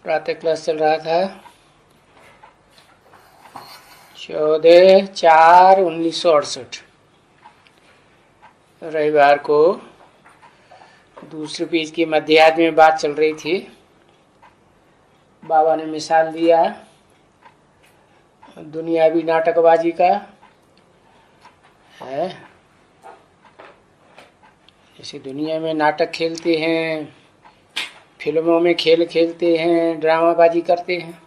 प्रातः क्लास चल रहा था 14/4/1968। रविवार को दूसरे पेज की मध्याह्न में बात चल रही थी। बाबा ने मिसाल दिया दुनियावी नाटकबाजी का है। जैसे दुनिया में नाटक खेलते हैं, फिल्मों में खेल खेलते हैं, ड्रामाबाजी करते हैं,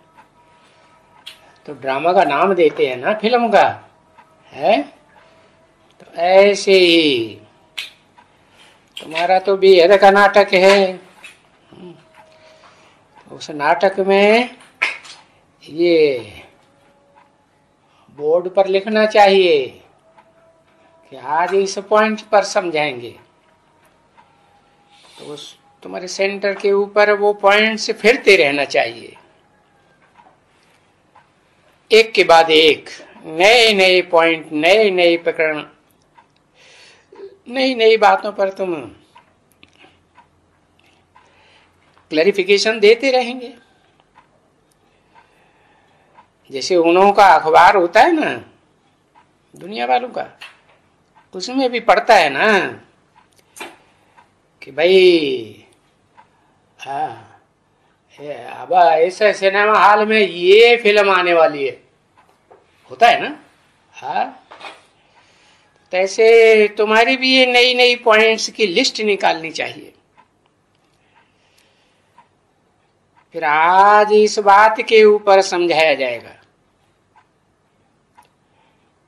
तो ड्रामा का नाम देते हैं ना फिल्म का, है। तो ऐसे ही तुम्हारा तो बेहद का नाटक है। उस नाटक में ये बोर्ड पर लिखना चाहिए कि आज इस पॉइंट पर समझाएंगे, तो उस तुम्हारे सेंटर के ऊपर वो पॉइंट से फिरते रहना चाहिए, एक के बाद एक नए नए पॉइंट, नए नए प्रकरण, नई नई बातों पर तुम क्लैरिफिकेशन देते रहेंगे। जैसे उन्हों का अखबार होता है ना दुनिया वालों का, उसमें भी पढ़ता है ना कि भाई अब ऐसे सिनेमा हॉल में ये फिल्म आने वाली है, होता है ना। हाँ, तो ऐसे तुम्हारी भी ये नई नई पॉइंट्स की लिस्ट निकालनी चाहिए। फिर आज इस बात के ऊपर समझाया जाएगा,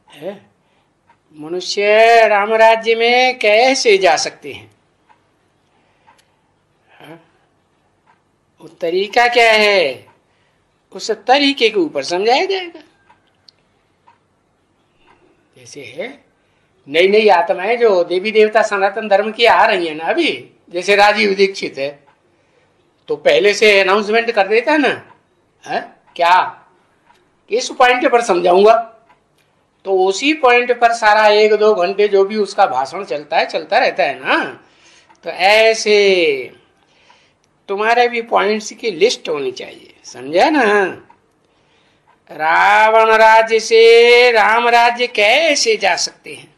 है मनुष्य राम राज्य में कैसे जा सकते हैं, वो तरीका क्या है, उस तरीके के ऊपर समझाया जाएगा। जैसे है नई नई आत्माएं जो देवी देवता सनातन धर्म की आ रही है ना अभी, जैसे राजीव दीक्षित है, तो पहले से अनाउंसमेंट कर देता ना, है क्या इस पॉइंट पर समझाऊंगा, तो उसी पॉइंट पर सारा 1-2 घंटे जो भी उसका भाषण चलता है, चलता रहता है ना। तो ऐसे तुम्हारे भी पॉइंट्स की लिस्ट होनी चाहिए, समझा ना। रावण राज्य से राम राज्य कैसे जा सकते हैं,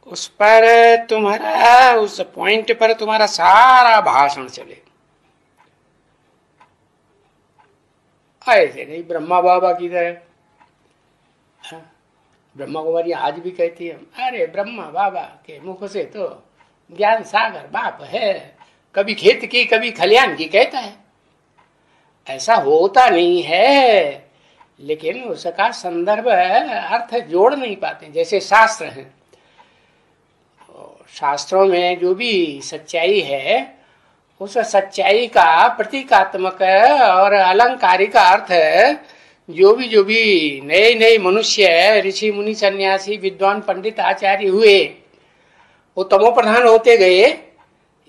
उस पर तुम्हारा, उस पॉइंट पर तुम्हारा सारा भाषण चले। ऐसे नहीं ब्रह्मा बाबा की तरह। ब्रह्मा कुमारी आज भी कहती है, अरे ब्रह्मा बाबा के मुख से तो ज्ञान सागर बाप है, कभी खेत की कभी खलियान की कहता है। ऐसा होता नहीं है, लेकिन उसका संदर्भ अर्थ जोड़ नहीं पाते। जैसे शास्त्र है, शास्त्रों में जो भी सच्चाई है, उस सच्चाई का प्रतीकात्मक और अलंकारिक अर्थ जो भी नए नए मनुष्य, ऋषि मुनि, सन्यासी, विद्वान, पंडित, आचार्य हुए, वो तमो प्रधान होते गए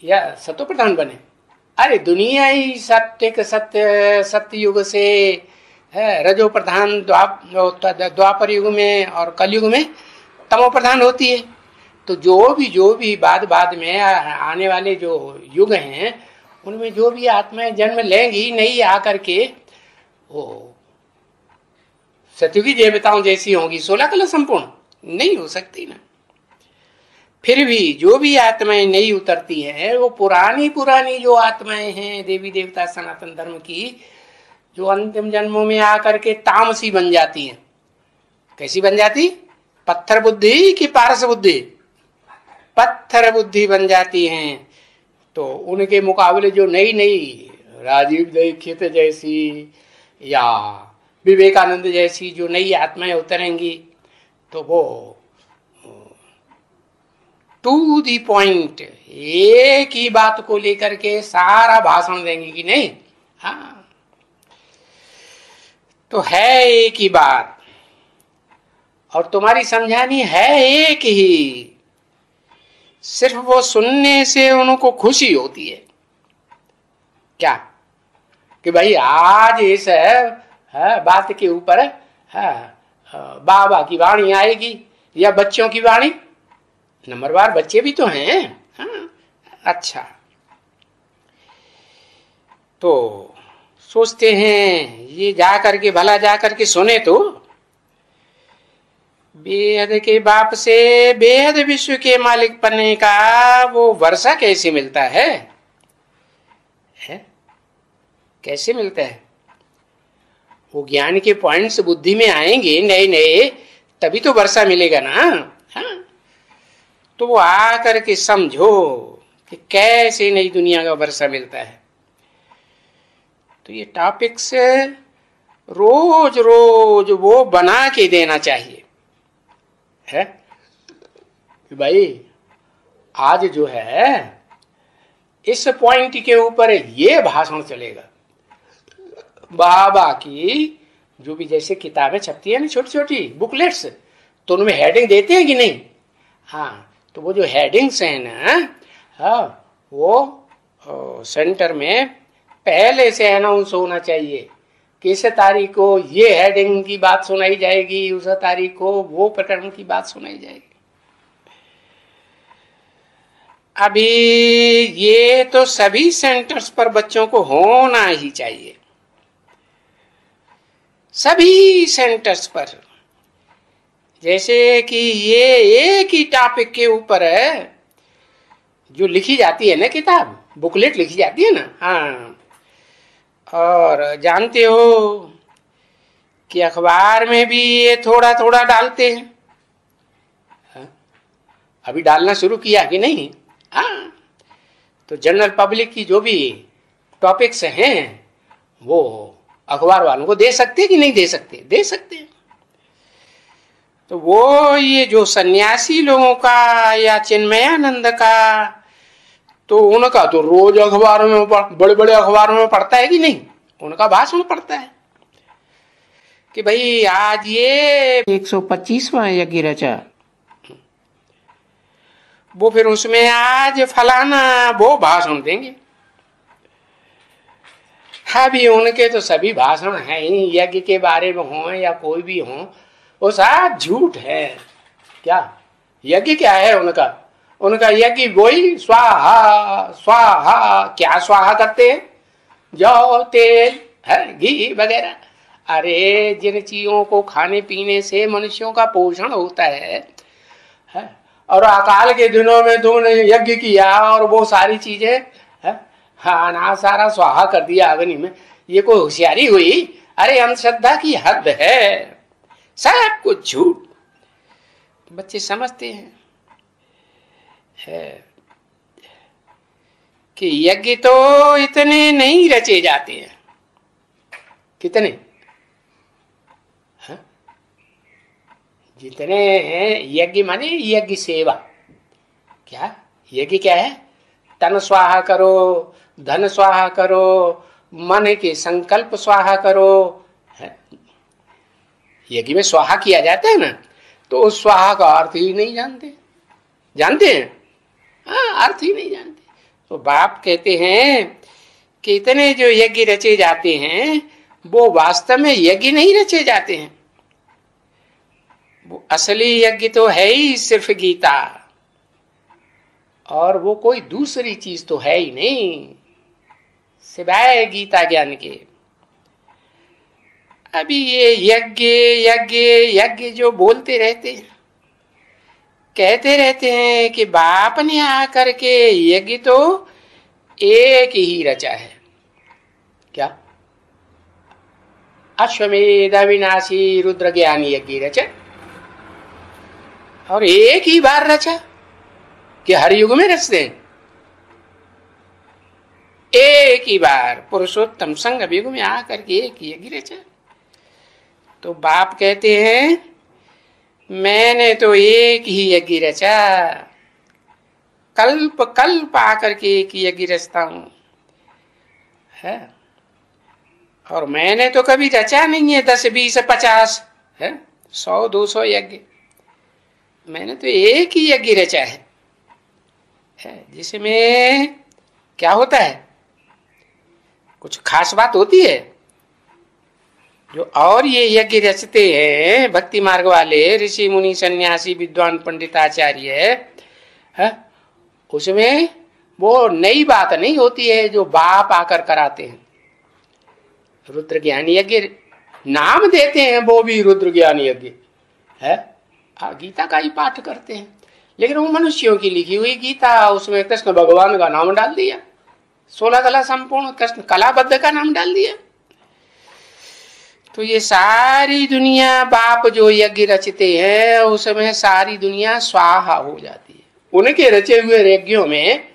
या सतो प्रधान बने। अरे दुनिया ही सत्य युग से है रजो प्रधान, द्वापर युग में और कलयुग में तमो प्रधान होती है। तो जो भी बाद में आने वाले जो युग हैं, उनमें जो भी आत्माएं जन्म लेंगी नहीं आकर के वो सतयुगी देवताओं जैसी होंगी, 16 कला संपूर्ण नहीं हो सकती ना। फिर भी जो भी आत्माएं नहीं उतरती हैं, वो पुरानी जो आत्माएं हैं देवी देवता सनातन धर्म की, जो अंतिम जन्मों में आकर के तामसी बन जाती हैं। कैसी बन जाती? पत्थर बुद्धि की पारस बुद्धि? पत्थर बुद्धि बन जाती हैं। तो उनके मुकाबले जो नई नई राजीव दीक्षित जैसी या विवेकानंद जैसी जो नई आत्माएं उतरेंगी, तो वो टू दी पॉइंट एक ही बात को लेकर के सारा भाषण देंगे कि नहीं। हाँ, तो है एक ही बात और तुम्हारी समझानी है एक ही। सिर्फ वो सुनने से उनको खुशी होती है क्या कि भाई आज इस बात के ऊपर बाबा की वाणी आएगी या बच्चों की वाणी। नंबरवार बच्चे भी तो हैं। हाँ, अच्छा, तो सोचते हैं ये जा करके भला जा करके सुने तो बेहद के बाप से बेहद विश्व के मालिक बनने का वो वर्षा कैसे मिलता है? कैसे मिलता है? वो ज्ञान के पॉइंट्स बुद्धि में आएंगे नए नए, तभी तो वर्षा मिलेगा ना। हाँ, तो वो आकर के समझो कि कैसे नई दुनिया का वर्षा मिलता है। तो ये टॉपिक्स रोज रोज वो बना के देना चाहिए है कि भाई आज जो है इस पॉइंट के ऊपर ये भाषण चलेगा। बाबा की जो भी जैसे किताबें छपती है ना, छोटी छोटी बुकलेट्स, तो उनमें हेडिंग देते हैं कि नहीं? हाँ, तो वो जो हेडिंग्स हैं ना, हाँ, वो सेंटर में पहले से अनाउंस होना चाहिए कि इस तारीख को ये हेडिंग की बात सुनाई जाएगी, उस तारीख को वो प्रकरण की बात सुनाई जाएगी। अभी ये तो सभी सेंटर्स पर बच्चों को होना ही चाहिए, सभी सेंटर्स पर। जैसे कि ये एक ही टॉपिक के ऊपर है जो लिखी जाती है ना, किताब बुकलेट लिखी जाती है ना। हाँ, और जानते हो कि अखबार में भी ये थोड़ा थोड़ा डालते हैं। हाँ? अभी डालना शुरू किया कि नहीं? हाँ, तो जनरल पब्लिक की जो भी टॉपिक्स हैं वो अखबार वालों को दे सकते कि नहीं दे सकते? दे सकते हैं। तो वो ये जो सन्यासी लोगों का या चिन्मयानंद का, तो उनका तो रोज अखबारों में, बड़े बड़े अखबारों में पढ़ता है कि नहीं? उनका भाषण पढ़ता है कि भाई आज ये 125वां यज्ञ रचा, वो फिर उसमें आज फलाना वो भाषण देंगे। अभी उनके तो सभी भाषण हैं ही, यज्ञ के बारे में हो या कोई भी हो, वो सब झूठ है। क्या यज्ञ क्या है उनका? उनका यज्ञ वही स्वाहा स्वाहा। क्या स्वाहा करते हैं? जौ, तेल है, घी वगैरह। अरे जिन चीजों को खाने पीने से मनुष्यों का पोषण होता है, और अकाल के दिनों में तुमने यज्ञ किया और वो सारी चीजें हाँ ना सारा स्वाहा कर दिया अग्नि में, ये कोई होशियारी हुई? अरे अंधश्रद्धा की हद है, सब कुछ झूठ। बच्चे समझते हैं है कि यज्ञ तो इतने नहीं रचे जाते हैं। कितने? हाँ? जितने हैं यज्ञ माने यज्ञ सेवा। क्या यज्ञ क्या है? तन स्वाहा करो, धन स्वाहा करो, मन के संकल्प स्वाहा करो। यज्ञ में स्वाहा किया जाता है ना, तो उस स्वाहा का अर्थ ही नहीं जानते। जानते हैं? हाँ, अर्थ ही नहीं जानते। तो बाप कहते हैं कि इतने जो यज्ञ रचे जाते हैं वो वास्तव में यज्ञ नहीं रचे जाते हैं। वो असली यज्ञ तो है ही सिर्फ गीता, और वो कोई दूसरी चीज तो है ही नहीं सिवाय गीता ज्ञान के। अभी ये यज्ञ यज्ञ यज्ञ जो बोलते रहते हैं, कहते रहते हैं कि बाप ने आकर के यज्ञ तो एक ही रचा है। क्या? अश्वमेध अविनाशी रुद्र ज्ञानी यज्ञ रचा, और एक ही बार रचा कि हर युग में रचते हैं? एक ही बार पुरुषोत्तम संग युग में आकर के एक ही यज्ञ रचा। तो बाप कहते हैं मैंने तो एक ही यज्ञ रचा, कल्प कल्प आकर के एक ही यज्ञ रचता हूं है। और मैंने तो कभी रचा नहीं है 10 20 50 है 100 200 यज्ञ। मैंने तो एक ही यज्ञ रचा है जिसमें क्या होता है? कुछ खास बात होती है जो और ये यज्ञ रचते हैं भक्ति मार्ग वाले ऋषि मुनि सन्यासी विद्वान पंडित आचार्य है, उसमें वो नई बात नहीं होती है जो बाप आकर कराते हैं। रुद्र ज्ञान यज्ञ नाम देते हैं, वो भी रुद्र ज्ञान यज्ञ है। गीता का ही पाठ करते हैं, लेकिन वो मनुष्यों की लिखी हुई गीता, उसमें कृष्ण भगवान का नाम डाल दिया, 16 कला संपूर्ण कृष्ण कलाबद्ध का नाम डाल दिया। तो ये सारी दुनिया बाप जो यज्ञ रचते हैं उसमें सारी दुनिया स्वाहा हो जाती है। उनके रचे हुए यज्ञों में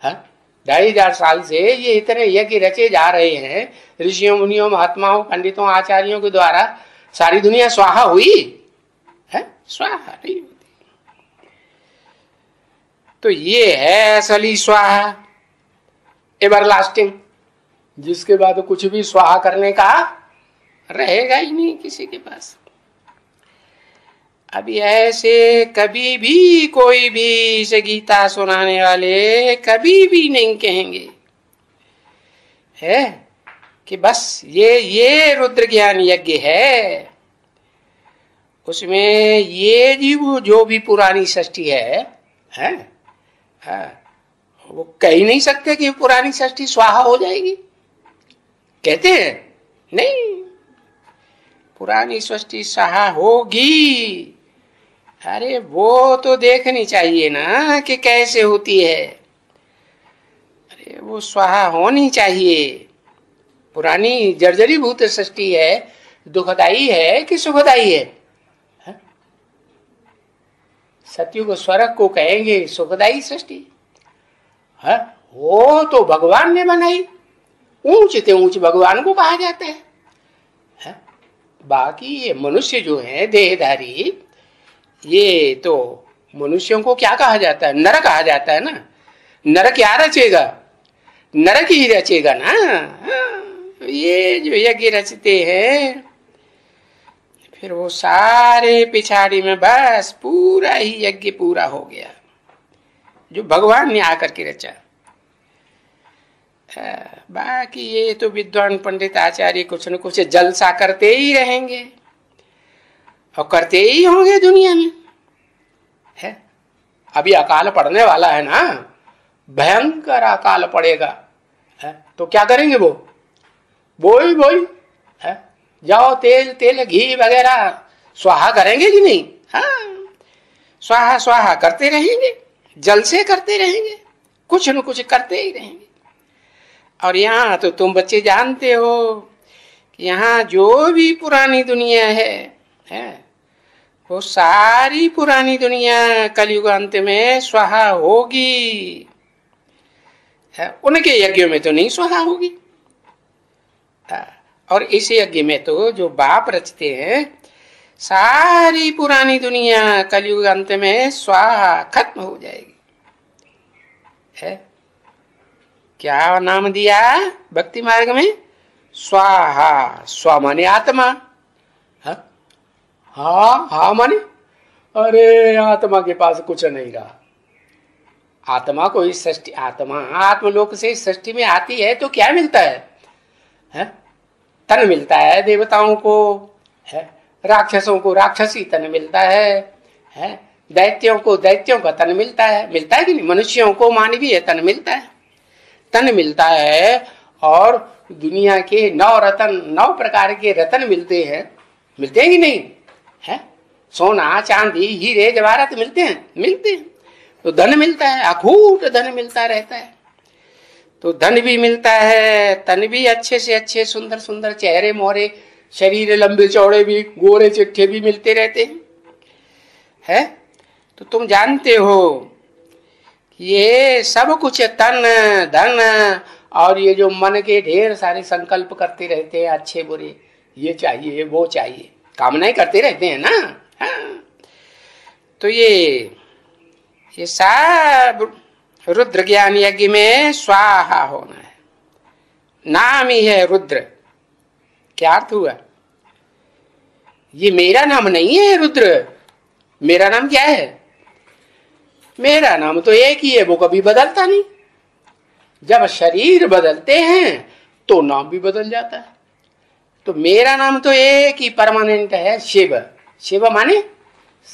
2500 साल से ये इतने यज्ञ रचे जा रहे हैं, ऋषियों मुनियों महात्माओं पंडितों आचार्यों के द्वारा सारी दुनिया स्वाहा हुई है? स्वाहा नहीं होती। तो ये है असली स्वाहा, एवरलास्टिंग, जिसके बाद कुछ भी स्वाहा करने का रहेगा ही नहीं किसी के पास। अभी ऐसे कभी भी कोई भी इसे गीता सुनाने वाले कभी भी नहीं कहेंगे है कि बस ये रुद्र ज्ञान यज्ञ है, उसमें ये जीव जो भी पुरानी सृष्टि है वो कह ही नहीं सकते कि पुरानी सृष्टि स्वाहा हो जाएगी। कहते हैं नहीं, पुरानी सृष्टि स्वाहा होगी। अरे वो तो देखनी चाहिए ना कि कैसे होती है। अरे वो स्वाहा होनी चाहिए। पुरानी जर्जरीभूत सृष्टि है, दुखदाई है कि सुखदाई है? सतयुग स्वर्ग को कहेंगे सुखदाई सृष्टि है, वो तो भगवान ने बनाई, ऊंच से ऊंच भगवान को कहा जाता है। बाकी ये मनुष्य जो है देहधारी, ये तो मनुष्यों को क्या कहा जाता है? नरक कहा जाता है ना। नरक क्या रचेगा? नरक ही रचेगा ना। ये जो यज्ञ रचते हैं फिर वो सारे पिछाड़ी में बस पूरा ही यज्ञ पूरा हो गया जो भगवान ने आकर के रचा। बाकी ये तो विद्वान पंडित आचार्य कुछ न कुछ जलसा करते ही रहेंगे और करते ही होंगे दुनिया में है। अभी अकाल पड़ने वाला है ना, भयंकर अकाल पड़ेगा है, तो क्या करेंगे वो बोई है, जाओ तेल घी वगैरह स्वाहा करेंगे कि नहीं? हाँ, स्वाहा स्वाहा करते रहेंगे, जलसे करते रहेंगे, कुछ न कुछ करते ही रहेंगे। और यहाँ तो तुम बच्चे जानते हो कि यहाँ जो भी पुरानी दुनिया है वो सारी पुरानी दुनिया कलयुग अंत में स्वाहा होगी है। उनके यज्ञों में तो नहीं स्वाहा होगी। और इस यज्ञ में तो जो बाप रचते हैं सारी पुरानी दुनिया कलयुग अंत में स्वाहा खत्म हो जाएगी है। क्या नाम दिया भक्ति मार्ग में? स्वाहा। स्व माने आत्मा। हाँ माने अरे आत्मा के पास कुछ नहीं रहा। आत्मा को इस सृष्टि, आत्मा आत्मलोक से इस सृष्टि में आती है तो क्या मिलता है? तन मिलता है देवताओं को है, राक्षसों को राक्षसी तन मिलता है, दैत्यों को दैत्यों का तन मिलता है कि नहीं? मनुष्यों को मानवीय तन मिलता है और दुनिया के 9 रतन, 9 प्रकार के रतन मिलते हैं कि नहीं है? सोना चांदी हीरे जवाहरात मिलते हैं। तो धन मिलता है, अखूट धन मिलता रहता है। तो धन भी मिलता है, तन भी अच्छे से अच्छे सुंदर सुंदर चेहरे मोहरे, शरीर लंबे चौड़े भी, गोरे चिट्ठे भी मिलते रहते हैं। तो तुम जानते हो ये सब कुछ तन धन और ये जो मन के ढेर सारे संकल्प करते रहते हैं अच्छे बुरे, ये चाहिए वो चाहिए, कामनाएं करते रहते हैं ना। हाँ। तो ये सब रुद्र ज्ञान यज्ञ में स्वाहा होना है। नाम ही है रुद्र। क्या अर्थ हुआ? ये मेरा नाम नहीं है रुद्र। मेरा नाम क्या है? मेरा नाम तो एक ही है, वो कभी बदलता नहीं। जब शरीर बदलते हैं तो नाम भी बदल जाता है। तो मेरा नाम तो एक ही परमानेंट है, शिव। शिव माने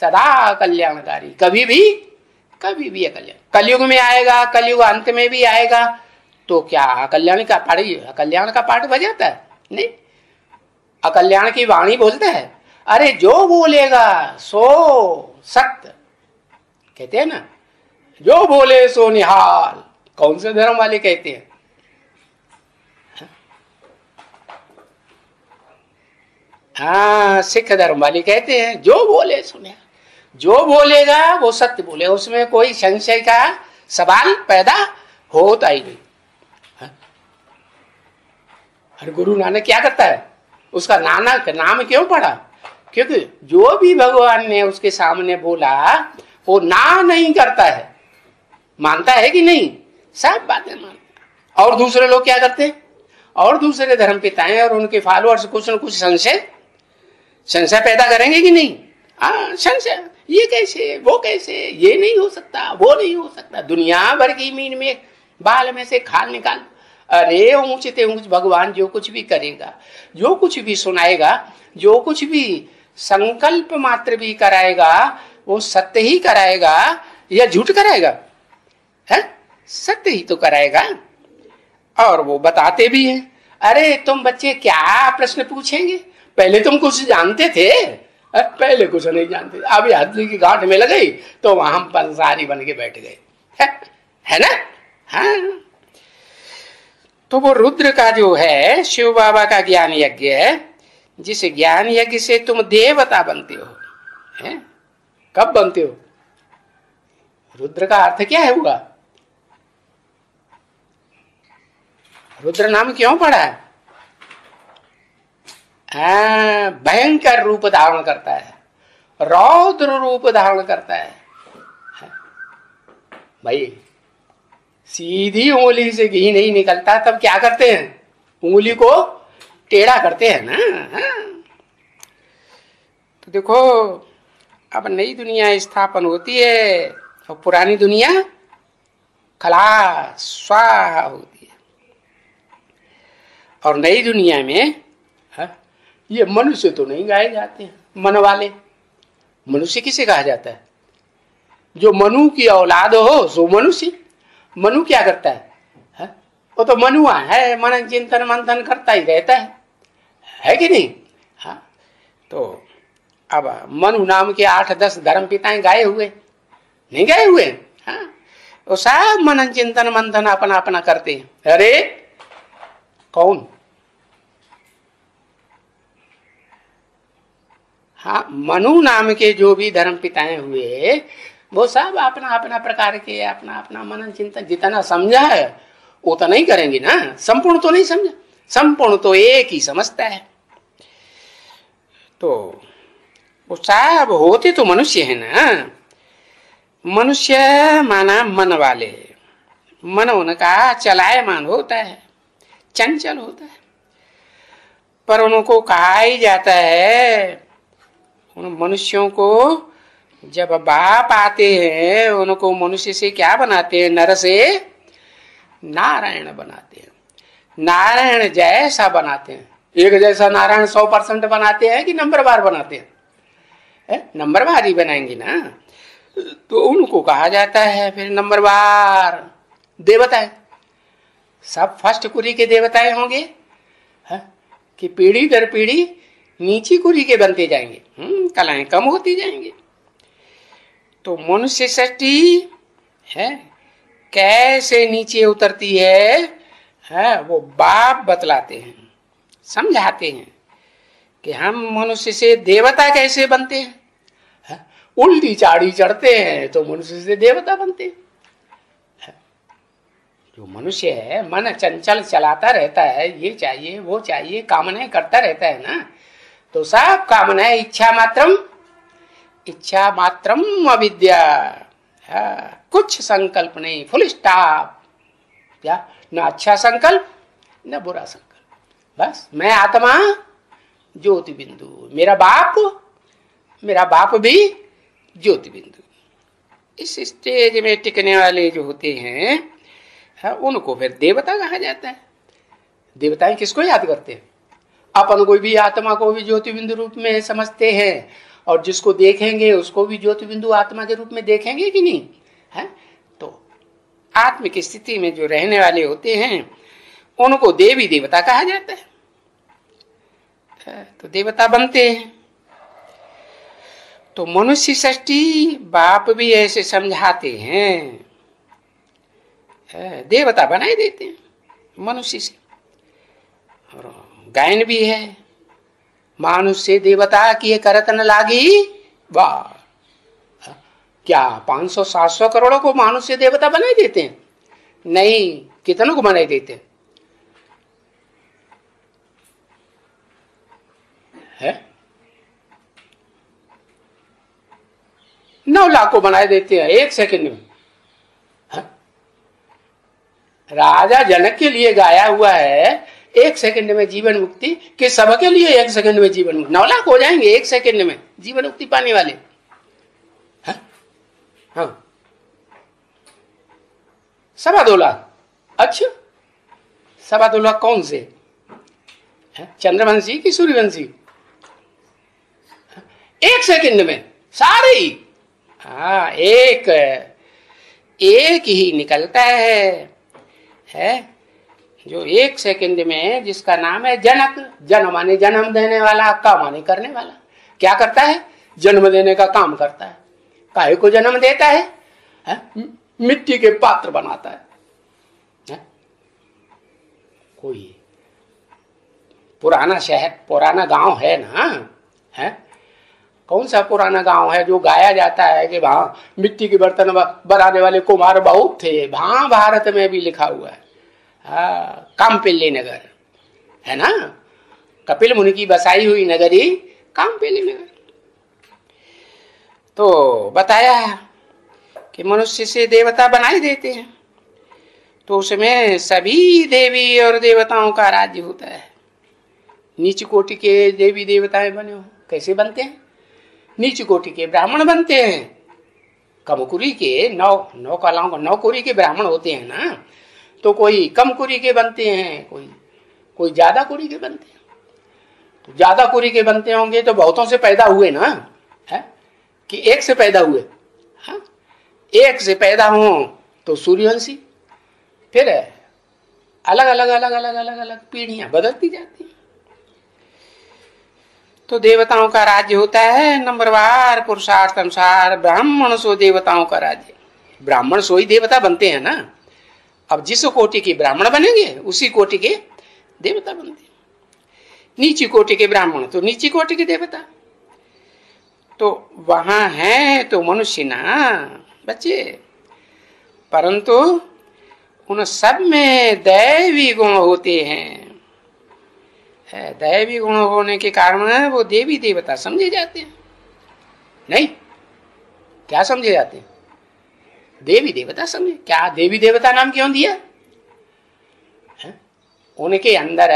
सदा कल्याणकारी, कभी भी अकल्याण। कलयुग में आएगा, कलयुग अंत में भी आएगा, तो क्या कल्याण का पाठ बजाता नहीं, अकल्याण की वाणी बोलता है, अरे जो बोलेगा सो सत्य, कहते हैं ना, जो बोले सो निहाल। कौन से धर्म वाले कहते हैं? हाँ, सिख धर्म वाले कहते हैं जो बोले सो निहाल, जो बोलेगा वो सत्य बोले, उसमें कोई संशय का सवाल पैदा होता ही नहीं। और गुरु नानक क्या करता है? उसका नानक नाम क्यों पड़ा? क्योंकि जो भी भगवान ने उसके सामने बोला वो ना नहीं करता है, मानता है कि नहीं? सब बातें मानता है। और दूसरे लोग क्या करते हैं? और दूसरे धर्म पिताएं और उनके फॉलोअर्स कुछ न कुछ संशय पैदा करेंगे कि नहीं? संशय, ये कैसे, वो कैसे, ये नहीं हो सकता, वो नहीं हो सकता। दुनिया भर की मीन में बाल में से खाल निकाल। अरे ऊंचते ऊंच भगवान जो कुछ भी करेगा, जो कुछ भी सुनाएगा, जो कुछ भी संकल्प मात्र भी कराएगा, वो सत्य ही कराएगा या झूठ कराएगा? है, सत्य ही तो कराएगा। और वो बताते भी हैं, अरे तुम बच्चे क्या प्रश्न पूछेंगे? पहले तुम कुछ जानते थे? पहले कुछ नहीं जानते, अभी हथली की गांठ में लग गई तो वहां हम पंसारी बन के बैठ गए, है ना? हाँ, तो वो रुद्र का जो है शिव बाबा का ज्ञान यज्ञ है, जिस ज्ञान यज्ञ से तुम देवता बनते हो। है? कब बनते हो? रुद्र का अर्थ क्या है हुआ? रुद्र नाम क्यों पड़ा है? भयंकर रूप धारण करता है, रौद्र रूप धारण करता है। भाई सीधी उंगली से घी नहीं निकलता, तब क्या करते हैं? उंगली को टेढ़ा करते हैं ना। तो देखो, अब नई दुनिया स्थापन होती है और पुरानी दुनिया खलास स्वाहा होती है। और नई दुनिया में ये मनुष्य तो नहीं गाए जाते हैं, मन वाले। मनुष्य किसे कहा जाता है? जो मनु की औलाद हो सो मनुष्य। मनु क्या करता है? वो तो मनुआ है, मन चिंतन मंथन करता ही रहता है कि नहीं? हाँ, तो अब मनु नाम के 8-10 धर्म पिताएं गाए हुए नहीं गाए हुए? हाँ, वो सब मनन चिंतन मंथन अपना अपना करते हैं। अरे कौन? हाँ, मनु नाम के जो भी धर्म पिताएं हुए वो सब अपना अपना प्रकार के अपना अपना मनन चिंतन जितना समझा है उतना ही करेंगे ना। संपूर्ण तो नहीं समझा, संपूर्ण तो एक ही समझता है। तो वो सब होते तो मनुष्य है ना। मनुष्य माना मन वाले, मन उनका चलायमान होता है, चंचल होता है। पर उनको कहा ही जाता है, उन मनुष्यों को जब बाप आते हैं उनको मनुष्य से क्या बनाते हैं? नर से नारायण बनाते हैं, नारायण जैसा बनाते हैं। एक जैसा नारायण 100% बनाते हैं कि नंबरवार बनाते हैं? नंबरवार ही बनाएंगे ना। तो उनको कहा जाता है फिर नंबरवार देवताएं। सब फर्स्ट कुरी के देवताएं होंगे कि पीढ़ी दर पीढ़ी नीची कुरी के बनते जाएंगे, कलाएं कम होती जाएंगी। तो मनुष्य सृष्टि है कैसे नीचे उतरती है वो बाप बतलाते हैं, समझाते हैं कि हम मनुष्य से देवता कैसे बनते हैं। उल्टी चाड़ी चढ़ते हैं तो मनुष्य से देवता बनते हैं। जो मनुष्य है मन चंचल चलाता रहता है, ये चाहिए वो चाहिए, कामनाएं करता रहता है ना। तो सब कामनाएं इच्छा मात्रम अविद्या, कुछ संकल्प नहीं, फुल स्टॉप। क्या? ना अच्छा संकल्प न बुरा संकल्प। बस मैं आत्मा ज्योति बिंदु, मेरा बाप भी ज्योति बिंदु। इस स्टेज में टिकने वाले जो होते हैं उनको फिर देवता कहा जाता है। देवताएं किसको याद करते हैं? अपन कोई भी आत्मा को भी ज्योति बिंदु रूप में समझते हैं, और जिसको देखेंगे उसको भी ज्योति बिंदु आत्मा के रूप में देखेंगे कि नहीं है? तो आत्म की स्थिति में जो रहने वाले होते हैं उनको देवी देवता कहा जाता है। तो देवता बनते हैं। तो मनुष्य सृष्टि बाप भी ऐसे समझाते हैं, देवता बनाए देते हैं मनुष्य से। और गायन भी है, मानुष से देवता किए करत न लागी। वाह, क्या 500-700 करोड़ों को मानुष से देवता बनाए देते हैं? नहीं, कितनों को बनाए देते हैं? 9 लाख को बनाए देते हैं 1 सेकंड में। राजा जनक के लिए गाया हुआ है 1 सेकंड में जीवन मुक्ति, कि सबके लिए 1 सेकंड में जीवन मुक्ति। 9 लाख हो जाएंगे 1 सेकंड में जीवन मुक्ति पाने वाले। हाँ, 2.25 लाख। अच्छा, 2.25 लाख कौन से? चंद्रवंशी की सूर्यवंशी? 1 सेकंड में सारे ही। हाँ, एक ही निकलता है जो 1 सेकंड में, जिसका नाम है जनक। जन माने जन्म देने वाला, का माने करने वाला। क्या करता है? जन्म देने का काम करता है। काहे को जन्म देता है? मिट्टी के पात्र बनाता है। कोई पुराना शहर, पुराना गांव है ना, है? कौन सा पुराना गांव है जो गाया जाता है कि वहां मिट्टी के बर्तन बनाने वाले कुम्हार बहुत थे? महाभारत में भी लिखा हुआ है। कामपेली नगर है ना, कपिल मुनि की बसाई हुई नगरी कामपेली नगर। तो बताया कि मनुष्य से देवता बनाए देते हैं, तो उसमें सभी देवी और देवताओं का राज्य होता है। नीच कोटि के देवी देवताएं बने हो, कैसे बनते हैं? नीच कोटि के ब्राह्मण बनते हैं। कमकुरी के 9 कलाओं, 9 कुरी के ब्राह्मण होते हैं ना, तो कोई कम कुरी के बनते हैं, कोई ज्यादा कुरी के बनते हैं। तो ज्यादा कुरी के बनते होंगे तो बहुतों से पैदा हुए ना, है कि एक से पैदा हुए? हाँ, एक से पैदा हो तो सूर्यवंशी, फिर अलग अलग पीढ़ियां बदलती जाती हैं। तो देवताओं का राज्य होता है नंबरवार पुरुषार्थ अनुसार। ब्राह्मण सो देवताओं का राज्य, ब्राह्मण सो ही देवता बनते हैं ना। अब जिस कोटि के ब्राह्मण बनेंगे उसी कोटि के देवता बनते हैं। नीची कोटि के ब्राह्मण तो नीची कोटि के देवता। तो वहां है तो मनुष्य ना बच्चे, परंतु उन सब में दैवी गुण होते हैं। दैवी गुण होने के कारण वो देवी देवता समझे जाते हैं। नहीं, क्या समझे जाते हैं? देवी देवता समझे। क्या देवी देवता नाम क्यों दिया? उनके अंदर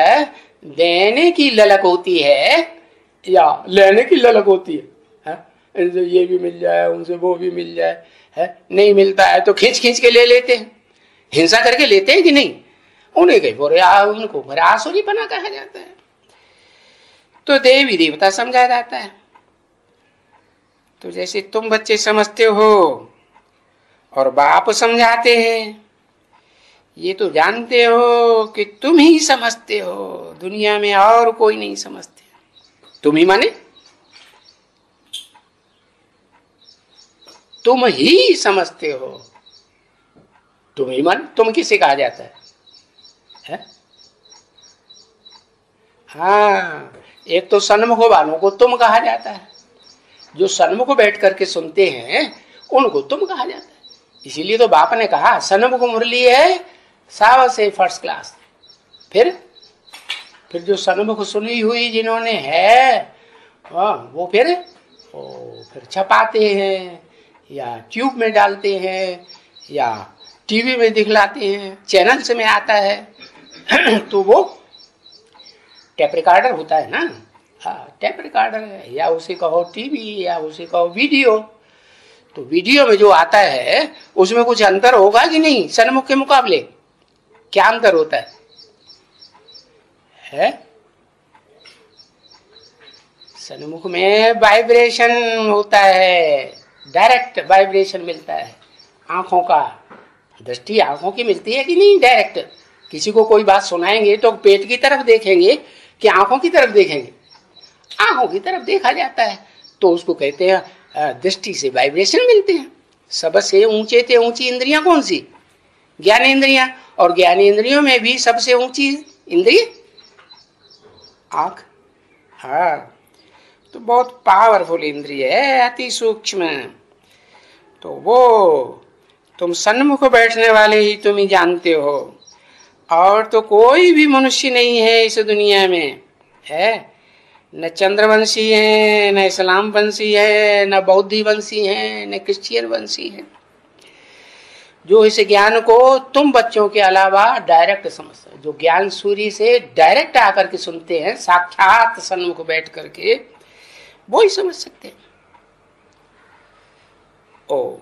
देने की ललक होती है या लेने की ललक होती है? इनसे ये भी मिल जाए, उनसे वो भी मिल जाए, है? नहीं मिलता है तो खींच खींच के ले लेते हैं, हिंसा करके लेते हैं कि नहीं? उन्हें उनको फिर आसुरी बना कहा जाता है। तो देवी देवता समझा जाता है। तो जैसे तुम बच्चे समझते हो और बाप समझाते हैं, ये तो जानते हो कि तुम ही समझते हो, दुनिया में और कोई नहीं समझते। तुम ही माने तुम ही समझते हो। तुम ही माने, तुम किसे कहा जाता है? हाँ, एक तो सन्मुख वालों को तुम कहा जाता है। जो सन्मुख बैठ करके सुनते हैं उनको तुम कहा जाता है। इसीलिए तो बाप ने कहा सन्मुख मुरली है साव से फर्स्ट क्लास। फिर जो सन्मुख सुनी हुई जिन्होंने है वो फिर छपाते हैं या ट्यूब में डालते हैं या टीवी में दिखलाते हैं, चैनल्स में आता है। तो वो टेप रिकॉर्डर होता है ना, हाँ टेप रिकॉर्डर है, या उसे कहो टीवी, या उसे कहो वीडियो। तो वीडियो में जो आता है उसमें कुछ अंतर होगा कि नहीं? सन्मुख के मुकाबले क्या अंतर होता है? सन्मुख में वाइब्रेशन होता है, डायरेक्ट वाइब्रेशन मिलता है। आंखों का दृष्टि आंखों की मिलती है कि नहीं? डायरेक्ट किसी को कोई बात सुनाएंगे तो पेट की तरफ देखेंगे कि आंखों की तरफ देखेंगे? आंखों की तरफ देखा जाता है, तो उसको कहते हैं दृष्टि से वाइब्रेशन मिलते हैं। सबसे ऊंचे से ऊंची इंद्रियां कौन सी? ज्ञानेंद्रियां। और ज्ञानेंद्रियों में भी सबसे ऊंची इंद्रिय आंख। हाँ, तो बहुत पावरफुल इंद्रिय है, अति सूक्ष्म। तो वो तुम सन्मुख बैठने वाले ही तुम ही जानते हो, और तो कोई भी मनुष्य नहीं है इस दुनिया में, है न चंद्रवंशी है, न इस्लाम वंशी है, न बौद्धि वंशी है, न क्रिश्चियन वंशी है, जो इस ज्ञान को तुम बच्चों के अलावा डायरेक्ट समझते, जो ज्ञान सूर्य से डायरेक्ट आकर के सुनते हैं, साक्षात सन्मुख बैठ करके, वो ही समझ सकते हैं। ओम।